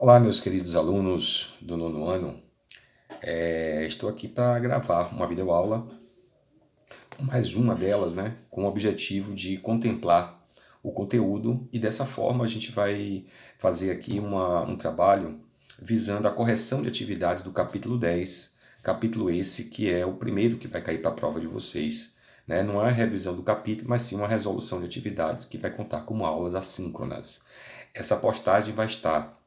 Olá, meus queridos alunos do nono ano. Estou aqui para gravar uma videoaula, mais uma delas, né, com o objetivo de contemplar o conteúdo e dessa forma a gente vai fazer aqui um trabalho visando a correção de atividades do capítulo 10, capítulo esse que é o primeiro que vai cair para a prova de vocês. Né? Não é a revisão do capítulo, mas sim uma resolução de atividades que vai contar como aulas assíncronas. Essa postagem vai estar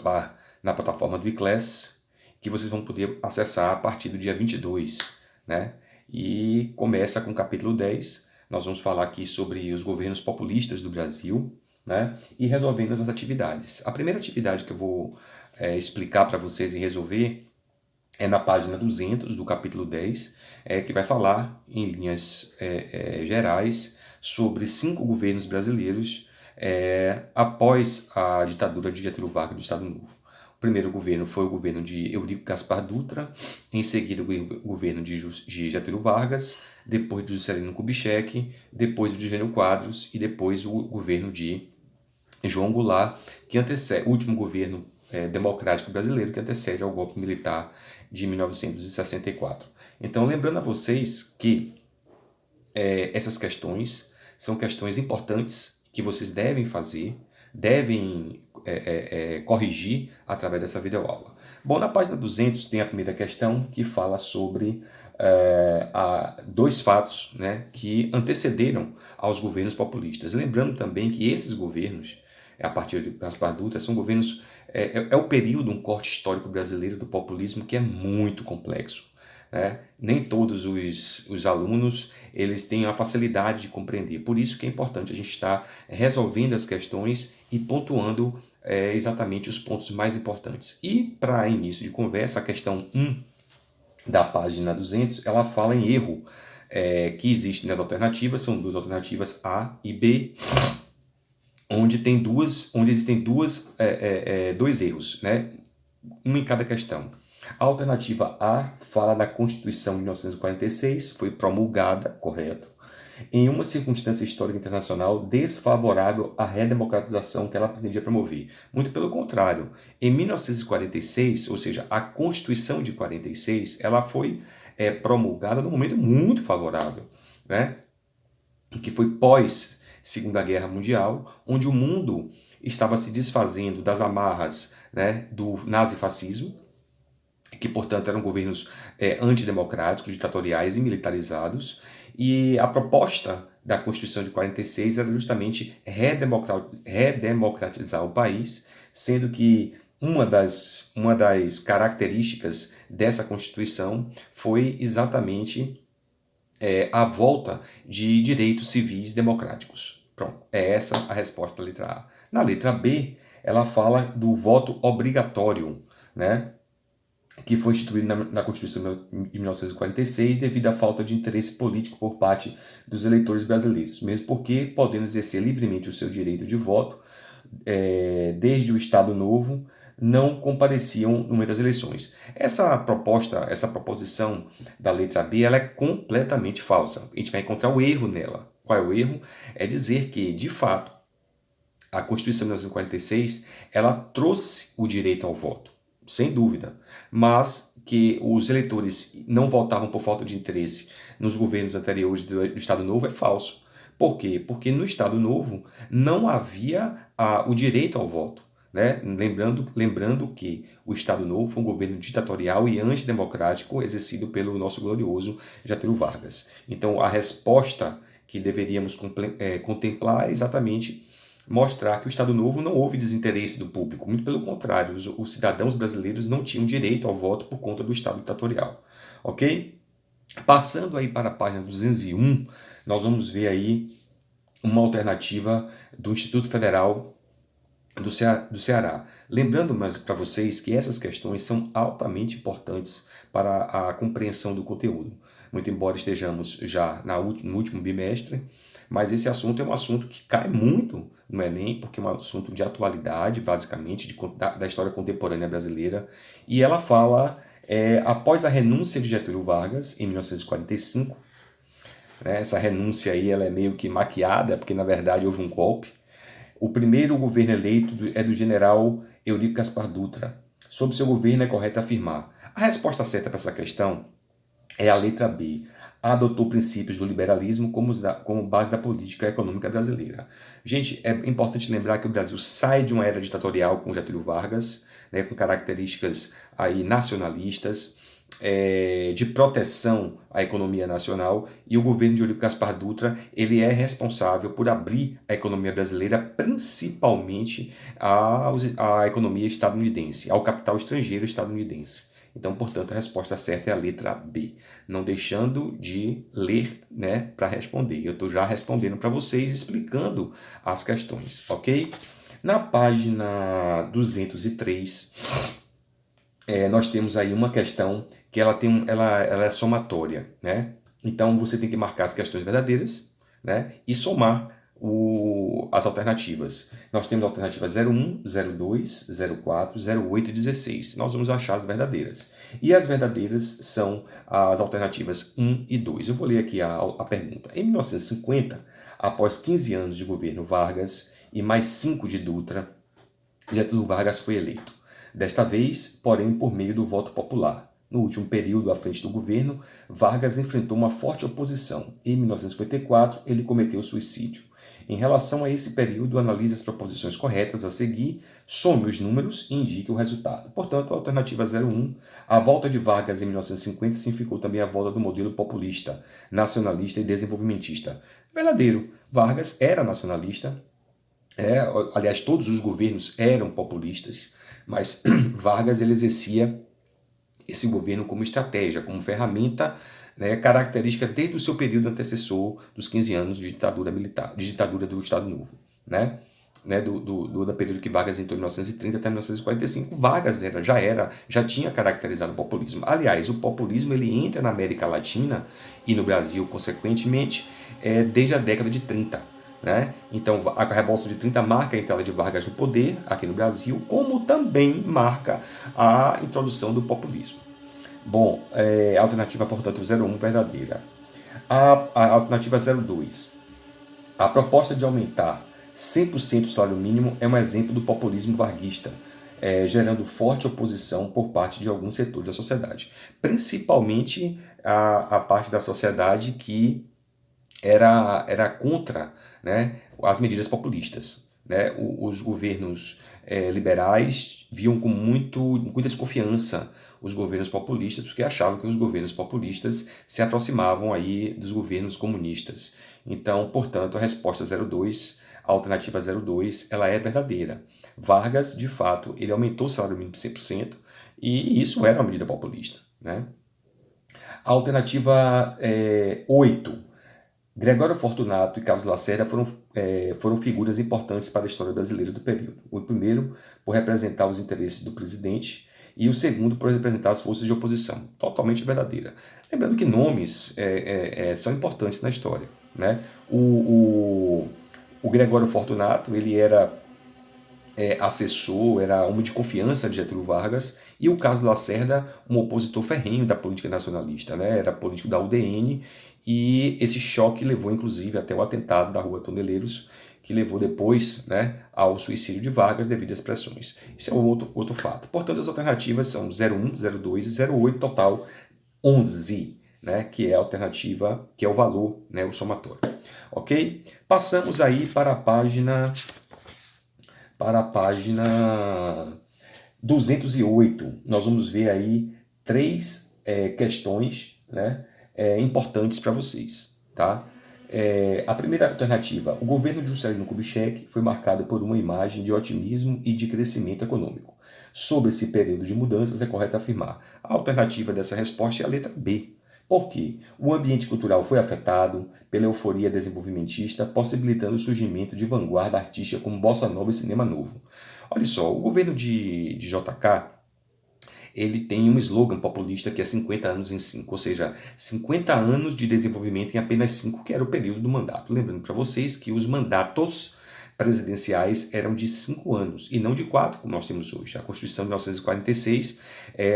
lá na plataforma do eClass, que vocês vão poder acessar a partir do dia 22, né? E começa com o capítulo 10. Nós vamos falar aqui sobre os governos populistas do Brasil, né? E resolvendo as atividades. A primeira atividade que eu vou explicar para vocês e resolver é na página 200 do capítulo 10, que vai falar em linhas gerais sobre 5 governos brasileiros após a ditadura de Getúlio Vargas do Estado Novo. O primeiro governo foi o governo de Eurico Gaspar Dutra, em seguida o governo de Getúlio Vargas, depois do Juscelino Kubitschek, depois o de Jânio Quadros e depois o governo de João Goulart, que antecede o último governo democrático brasileiro que antecede ao golpe militar de 1964. Então, lembrando a vocês que essas questões são questões importantes que vocês devem fazer, devem corrigir através dessa videoaula. Bom, na página 200 tem a primeira questão que fala sobre dois fatos, né, que antecederam aos governos populistas. Lembrando também que esses governos, a partir de Gaspar Dutra, são governos, o período, um corte histórico brasileiro do populismo que é muito complexo. Né? Nem todos os alunos eles têm a facilidade de compreender. Por isso que é importante a gente estar resolvendo as questões e pontuando exatamente os pontos mais importantes. E para início de conversa, a questão 1 da página 200, ela fala em erro que existe nas alternativas, são duas alternativas A e B, onde existem dois erros, né? Um em cada questão. A alternativa A fala da Constituição de 1946, foi promulgada, correto, em uma circunstância histórica internacional desfavorável à redemocratização que ela pretendia promover. Muito pelo contrário, em 1946, ou seja, a Constituição de 46, ela foi promulgada num momento muito favorável, né? Que foi pós Segunda Guerra Mundial, onde o mundo estava se desfazendo das amarras, né, do nazifascismo, que, portanto, eram governos antidemocráticos, ditatoriais e militarizados, e a proposta da Constituição de 46 era justamente redemocratizar o país, sendo que uma das características dessa Constituição foi exatamente a volta de direitos civis democráticos. Pronto, é essa a resposta da letra A. Na letra B, ela fala do voto obrigatório, né? Que foi instituído na Constituição de 1946 devido à falta de interesse político por parte dos eleitores brasileiros, mesmo porque, podendo exercer livremente o seu direito de voto, desde o Estado Novo, não compareciam no momento das eleições. Essa proposição da letra B, ela é completamente falsa. A gente vai encontrar o erro nela. Qual é o erro? É dizer que, de fato, a Constituição de 1946, ela trouxe o direito ao voto, sem dúvida, mas que os eleitores não votavam por falta de interesse nos governos anteriores do Estado Novo é falso. Por quê? Porque no Estado Novo não havia o direito ao voto. Né? Lembrando que o Estado Novo foi um governo ditatorial e antidemocrático exercido pelo nosso glorioso Getúlio Vargas. Então, a resposta que deveríamos contemplar é exatamente mostrar que o Estado Novo não houve desinteresse do público, muito pelo contrário, os cidadãos brasileiros não tinham direito ao voto por conta do Estado ditatorial, ok? Passando aí para a página 201, nós vamos ver aí uma alternativa do Instituto Federal do Ceará. Lembrando mais para vocês que essas questões são altamente importantes para a compreensão do conteúdo. Muito embora estejamos já no último bimestre, mas esse assunto é um assunto que cai muito no Enem, porque é um assunto de atualidade, basicamente, da história contemporânea brasileira. E ela fala, após a renúncia de Getúlio Vargas, em 1945, né, essa renúncia aí ela é meio que maquiada, porque na verdade houve um golpe. O primeiro governo eleito é do general Eurico Gaspar Dutra. Sob seu governo é correto afirmar. A resposta certa para essa questão é a letra B. Adotou princípios do liberalismo como base da política econômica brasileira. Gente, é importante lembrar que o Brasil sai de uma era ditatorial com Getúlio Vargas, né, com características aí nacionalistas, de proteção à economia nacional, e o governo de Eurico Gaspar Dutra ele é responsável por abrir a economia brasileira, principalmente à economia estadunidense, ao capital estrangeiro estadunidense. Então, portanto, a resposta certa é a letra B. Não deixando de ler, né, para responder. Eu estou já respondendo para vocês, explicando as questões, ok? Na página 203, nós temos aí uma questão que ela é somatória, né? Então, você tem que marcar as questões verdadeiras, né, e somar as alternativas. Nós temos a alternativa 01, 02, 04, 08 e 16. Nós vamos achar as verdadeiras. E as verdadeiras são as alternativas 1 e 2. Eu vou ler aqui a pergunta. Em 1950, após 15 anos de governo Vargas e mais 5 de Dutra, Getúlio Vargas foi eleito. Desta vez, porém, por meio do voto popular. No último período à frente do governo, Vargas enfrentou uma forte oposição. Em 1954, ele cometeu suicídio. Em relação a esse período, analise as proposições corretas a seguir, some os números e indique o resultado. Portanto, a alternativa 01, a volta de Vargas em 1950 significou também a volta do modelo populista, nacionalista e desenvolvimentista. Verdadeiro, Vargas era nacionalista, aliás, todos os governos eram populistas, mas Vargas ele exercia esse governo como estratégia, como ferramenta, né, característica desde o seu período antecessor dos 15 anos de ditadura militar, de ditadura do Estado Novo, né? Do período que Vargas entrou em 1930 até 1945, Vargas já tinha caracterizado o populismo. Aliás, o populismo ele entra na América Latina e no Brasil, consequentemente, desde a década de 30. Né? Então, a Revolução de 30 marca a entrada de Vargas no poder aqui no Brasil, como também marca a introdução do populismo. Bom, a alternativa, portanto, 01, verdadeira. A alternativa 02. A proposta de aumentar 100% o salário mínimo é um exemplo do populismo varguista, gerando forte oposição por parte de alguns setores da sociedade, principalmente a parte da sociedade que era contra, né, as medidas populistas. Né? Os governos liberais viam com muita desconfiança os governos populistas, porque achavam que os governos populistas se aproximavam aí dos governos comunistas. Então, portanto, a resposta 02, a alternativa 02, ela é verdadeira. Vargas, de fato, ele aumentou o salário mínimo 100%, e isso era uma medida populista. Né? A alternativa 8, Gregório Fortunato e Carlos Lacerda foram figuras importantes para a história brasileira do período. O primeiro, por representar os interesses do presidente, e o segundo, por representar as forças de oposição. Totalmente verdadeira. Lembrando que nomes são importantes na história. Né? O Gregório Fortunato ele era assessor, era homem de confiança de Getúlio Vargas, e o Carlos Lacerda, um opositor ferrenho da política nacionalista. Né? Era político da UDN, e esse choque levou, inclusive, até o atentado da Rua Toneleiros, que levou depois, né, ao suicídio de Vargas devido às pressões. Isso é outro fato. Portanto, as alternativas são 01, 02 e 08, total 11, né, que é a alternativa, que é o valor, né, o somatório. Ok? Passamos aí para a página 208. Nós vamos ver aí 3 questões, né, importantes para vocês, tá? A primeira alternativa, o governo de Juscelino Kubitschek foi marcado por uma imagem de otimismo e de crescimento econômico. Sobre esse período de mudanças, é correto afirmar. A alternativa dessa resposta é a letra B. Por quê? O ambiente cultural foi afetado pela euforia desenvolvimentista, possibilitando o surgimento de vanguarda artística como bossa nova e cinema novo. Olha só, o governo de JK, ele tem um slogan populista que é 50 anos em 5, ou seja, 50 anos de desenvolvimento em apenas 5, que era o período do mandato. Lembrando para vocês que os mandatos presidenciais eram de 5 anos e não de 4, como nós temos hoje. A Constituição de 1946,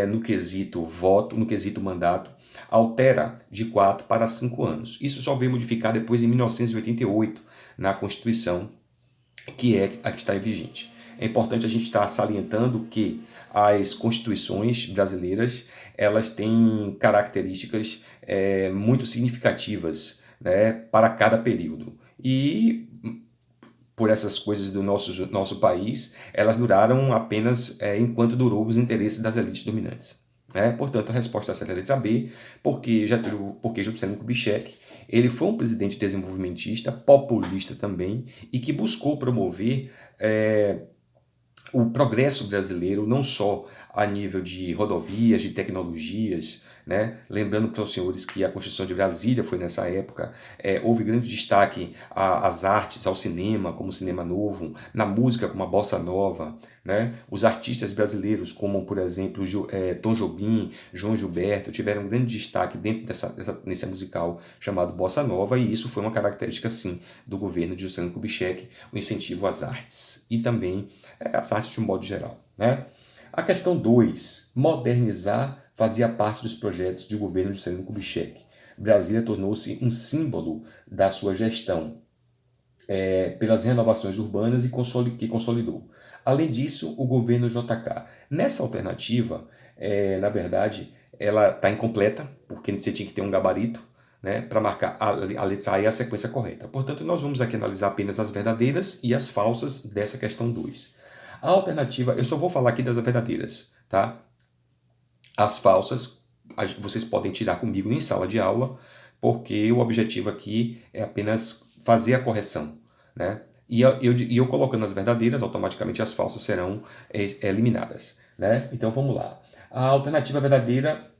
no quesito voto, no quesito mandato, altera de 4 para 5 anos. Isso só veio modificar depois em 1988, na Constituição, que é a que está em vigente. É importante a gente estar salientando que as constituições brasileiras, elas têm características muito significativas, né, para cada período. E por essas coisas do nosso país, elas duraram apenas enquanto durou os interesses das elites dominantes. Né? Portanto, a resposta certa é a letra B, porque Juscelino Kubitschek ele foi um presidente desenvolvimentista, populista também, e que buscou promover o progresso brasileiro, não só a nível de rodovias, de tecnologias, né? Lembrando para os senhores que a Constituição de Brasília foi nessa época, houve grande destaque às artes, ao cinema, como o cinema novo, na música, como a bossa nova, né? Os artistas brasileiros, como por exemplo Tom Jobim, João Gilberto, tiveram um grande destaque dentro desse musical chamado Bossa Nova, e isso foi uma característica, sim, do governo de Juscelino Kubitschek, o incentivo às artes e também as artes de um modo geral, né? A questão 2, modernizar fazia parte dos projetos de governo de Juscelino Kubitschek. Brasília tornou-se um símbolo da sua gestão pelas renovações urbanas que consolidou. Além disso, o governo JK. Nessa alternativa, na verdade, ela está incompleta, porque você tinha que ter um gabarito, né, para marcar a letra A e a sequência correta. Portanto, nós vamos aqui analisar apenas as verdadeiras e as falsas dessa questão 2. A alternativa, eu só vou falar aqui das verdadeiras, tá? As falsas, vocês podem tirar comigo em sala de aula, porque o objetivo aqui é apenas fazer a correção, né? E eu colocando as verdadeiras, automaticamente as falsas serão eliminadas, né? Então vamos lá. A alternativa verdadeira,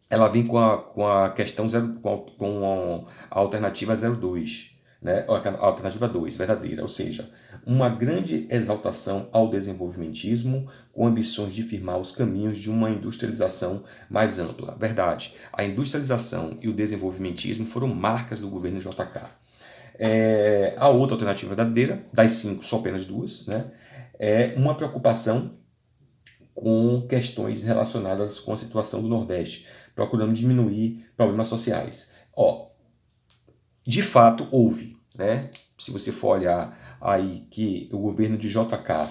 ela vem com a questão com a alternativa 02, né? A alternativa 2, verdadeira, ou seja, uma grande exaltação ao desenvolvimentismo com ambições de firmar os caminhos de uma industrialização mais ampla. Verdade, a industrialização e o desenvolvimentismo foram marcas do governo JK. A outra alternativa verdadeira, das 5, só apenas 2, né? É uma preocupação com questões relacionadas com a situação do Nordeste, procurando diminuir problemas sociais. De fato, houve, né? Se você for olhar aí que o governo de JK,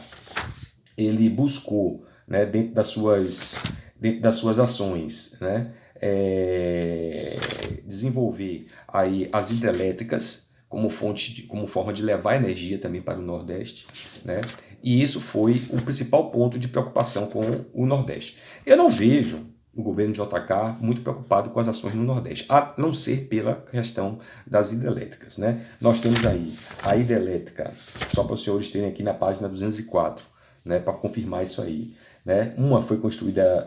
ele buscou, né, dentro das suas ações, né, desenvolver aí as hidrelétricas como forma de levar energia também para o Nordeste, né? E isso foi o principal ponto de preocupação com o Nordeste. Eu não vejo o governo de JK muito preocupado com as ações no Nordeste, a não ser pela questão das hidrelétricas, né? Nós temos aí a hidrelétrica, só para os senhores terem aqui na página 204, né, para confirmar isso aí, né? Uma foi construída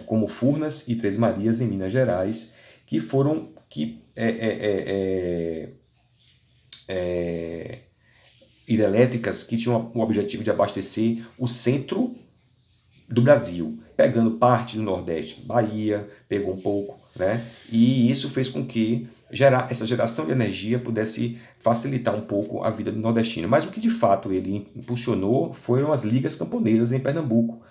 como Furnas e Três Marias, em Minas Gerais, que foram hidrelétricas que tinham o objetivo de abastecer o centro do Brasil, pegando parte do Nordeste, Bahia, pegou um pouco, né? E isso fez com que essa geração de energia pudesse facilitar um pouco a vida do nordestino. Mas o que de fato ele impulsionou foram as ligas camponesas em Pernambuco,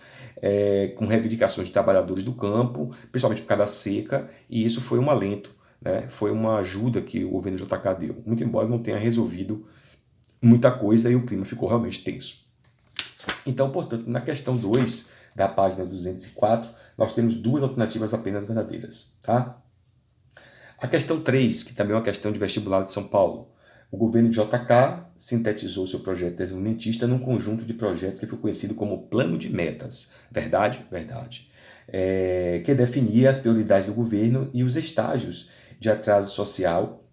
com reivindicações de trabalhadores do campo, principalmente por causa da seca, e isso foi um alento, né? Foi uma ajuda que o governo JK deu, muito embora não tenha resolvido muita coisa e o clima ficou realmente tenso. Então, portanto, na questão 2 da página 204, nós temos duas alternativas apenas verdadeiras, tá? A questão 3, que também é uma questão de vestibular de São Paulo. O governo de JK sintetizou seu projeto desenvolvimentista num conjunto de projetos que foi conhecido como Plano de Metas. Verdade? Verdade. Que definia as prioridades do governo e os estágios de atraso social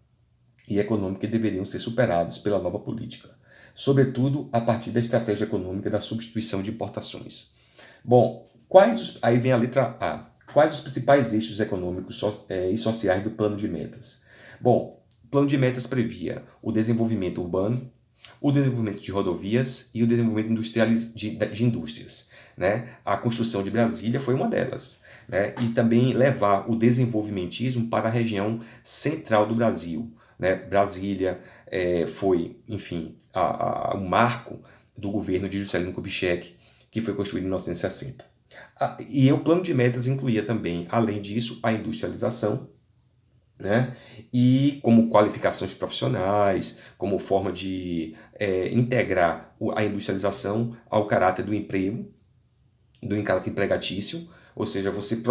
e econômico que deveriam ser superados pela nova política, sobretudo a partir da estratégia econômica da substituição de importações. Bom, aí vem a letra A. Quais os principais eixos econômicos e sociais do plano de metas? Bom, o plano de metas previa o desenvolvimento urbano, o desenvolvimento de rodovias e o desenvolvimento de indústrias, né? A construção de Brasília foi uma delas, né? E também levar o desenvolvimentismo para a região central do Brasil, né? Brasília foi, enfim, o marco do governo de Juscelino Kubitschek, que foi construído em 1960. E o plano de metas incluía também, além disso, a industrialização, né? E como qualificações profissionais, como forma de integrar a industrialização ao caráter do emprego, do caráter empregatício, ou seja, você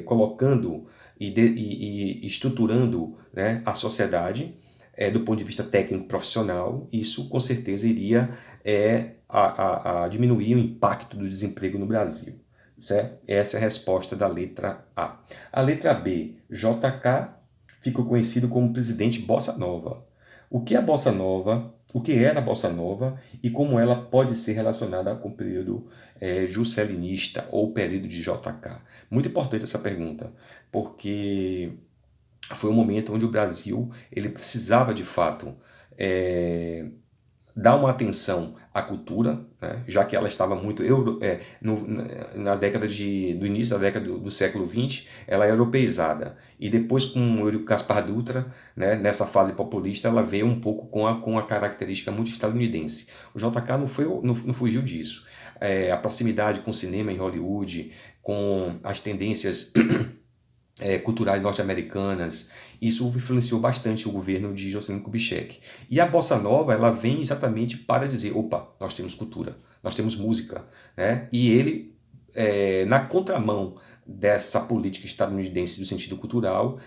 colocando e estruturando, né, a sociedade do ponto de vista técnico profissional, isso com certeza iria a diminuir o impacto do desemprego no Brasil. Certo? Essa é a resposta da letra A. A letra B, JK, ficou conhecido como presidente Bossa Nova. O que é a Bossa Nova? O que era a Bossa Nova e como ela pode ser relacionada com o período juscelinista ou período de JK? Muito importante essa pergunta, porque foi um momento onde o Brasil ele precisava de fato é, dar uma atenção à cultura, né, já que ela estava muito na década do início da década do século XX, ela é europeizada. E depois com o Eurico Gaspar Dutra, né, nessa fase populista, ela veio um pouco com a característica muito estadunidense. O JK não fugiu disso. A proximidade com o cinema em Hollywood, com as tendências culturais norte-americanas. Isso influenciou bastante o governo de Juscelino Kubitschek. E a bossa nova, ela vem exatamente para dizer, opa, nós temos cultura, nós temos música, né? E ele, na contramão dessa política estadunidense do sentido cultural,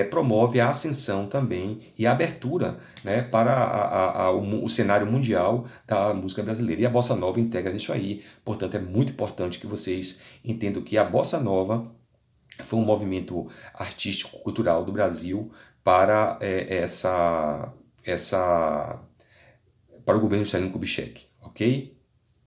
promove a ascensão também e a abertura, né, para o cenário mundial da música brasileira. E a bossa nova integra isso aí. Portanto, é muito importante que vocês entendam que a bossa nova foi um movimento artístico-cultural do Brasil para para o governo de Juscelino Kubitschek, ok?